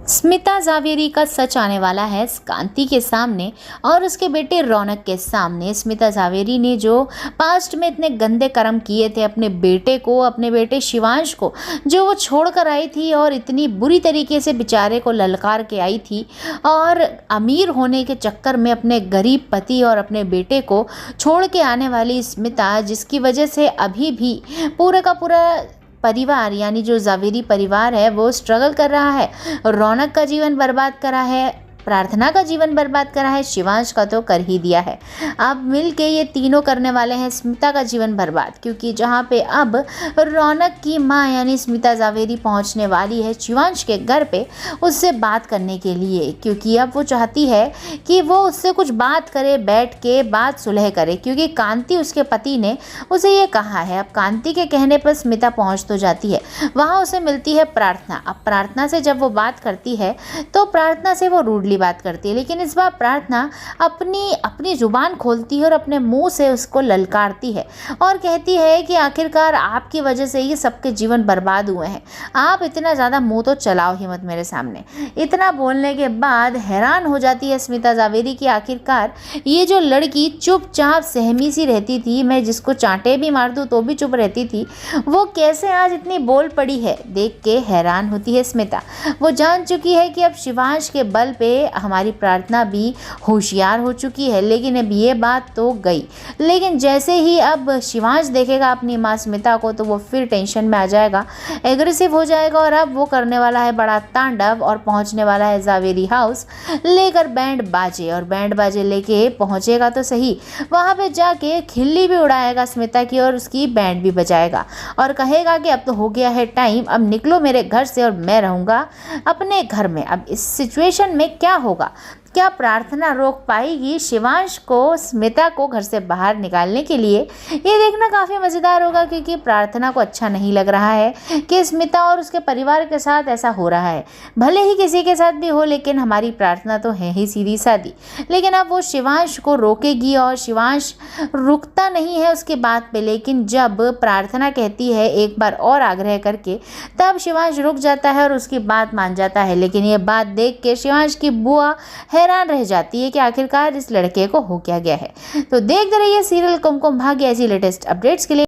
स्मिता जावेरी का सच आने वाला है कांति के सामने और उसके बेटे रौनक के सामने। स्मिता जावेरी ने जो पास्ट में इतने गंदे कर्म किए थे अपने बेटे को, अपने बेटे शिवांश को, जो वो छोड़ कर आई थी और इतनी बुरी तरीके से बेचारे को ललकार के आई थी, और अमीर होने के चक्कर में अपने गरीब पति और अपने बेटे को छोड़ के आने वाली स्मिता, जिसकी वजह से अभी भी पूरे का पूरा परिवार यानी जो जावेरी परिवार है वो स्ट्रगल कर रहा है। रौनक का जीवन बर्बाद करा है, प्रार्थना का जीवन बर्बाद करा है, शिवांश का तो कर ही दिया है। अब मिल के ये तीनों करने वाले हैं स्मिता का जीवन बर्बाद, क्योंकि जहाँ पे अब रौनक की माँ यानी स्मिता जावेरी पहुँचने वाली है शिवांश के घर पे उससे बात करने के लिए, क्योंकि अब वो चाहती है कि वो उससे कुछ बात करे, बैठ के बात सुलह करे, क्योंकि कांति उसके पति ने उसे ये कहा है। अब कांति के कहने पर स्मिता पहुँच तो जाती है, वहाँ उसे मिलती है प्रार्थना। अब प्रार्थना से जब वो बात करती है तो प्रार्थना से वो रूडली बात करती है, लेकिन इस बार प्रार्थना अपनी जुबान खोलती है और अपने मुंह से उसको ललकारती है और कहती है कि आखिरकार आपकी वजह से ये सबके जीवन बर्बाद हुए हैं, आप इतना ज़्यादा मुंह तो चलाओ ही मत मेरे सामने। इतना बोलने के बाद हैरान हो जाती है स्मिता जावेरी कि आखिरकार ये जो लड़की चुपचाप सहमी सी रहती थी, मैं जिसको चांटे भी मार दूँ तो भी चुप रहती थी, वो कैसे आज इतनी बोल पड़ी है। देख के हैरान होती है स्मिता। वो जान चुकी है कि अब शिवांश के बल पे हमारी प्रार्थना भी होशियार हो चुकी है, लेकिन अब ये बात तो गई। लेकिन जैसे ही अब शिवांश देखेगा अपनी माँ स्मिता को तो वो फिर टेंशन में आ जाएगा, एग्रेसिव हो जाएगा, और अब वो करने वाला है बड़ा तांडव और पहुंचने वाला है जावेरी हाउस लेकर बैंड बाजे। और बैंड बाजे लेके पहुंचेगा तो सही, वहां पे जाके खिल्ली भी उड़ाएगा स्मिता की और उसकी बैंड भी बजाएगा और कहेगा कि अब तो हो गया है टाइम, अब निकलो मेरे घर से और मैं रहूँगा अपने घर में। अब इस सिचुएशन में क्या होगा? क्या प्रार्थना रोक पाएगी शिवांश को स्मिता को घर से बाहर निकालने के लिए? ये देखना काफ़ी मज़ेदार होगा, क्योंकि प्रार्थना को अच्छा नहीं लग रहा है कि स्मिता और उसके परिवार के साथ ऐसा हो रहा है। भले ही किसी के साथ भी हो, लेकिन हमारी प्रार्थना तो है ही सीधी सादी। लेकिन अब वो शिवांश को रोकेगी और शिवांश रुकता नहीं है उसकी बात पे, लेकिन जब प्रार्थना कहती है एक बार और आग्रह करके, तब शिवांश रुक जाता है और उसकी बात मान जाता है। लेकिन ये बात देख के शिवांश की बुआ हैरान रह जाती है कि आखिरकार इस लड़के को हो क्या गया है। तो देखते रहिए सीरियल कुमकुम भाग्य ऐसी लेटेस्ट अपडेट्स के लिए।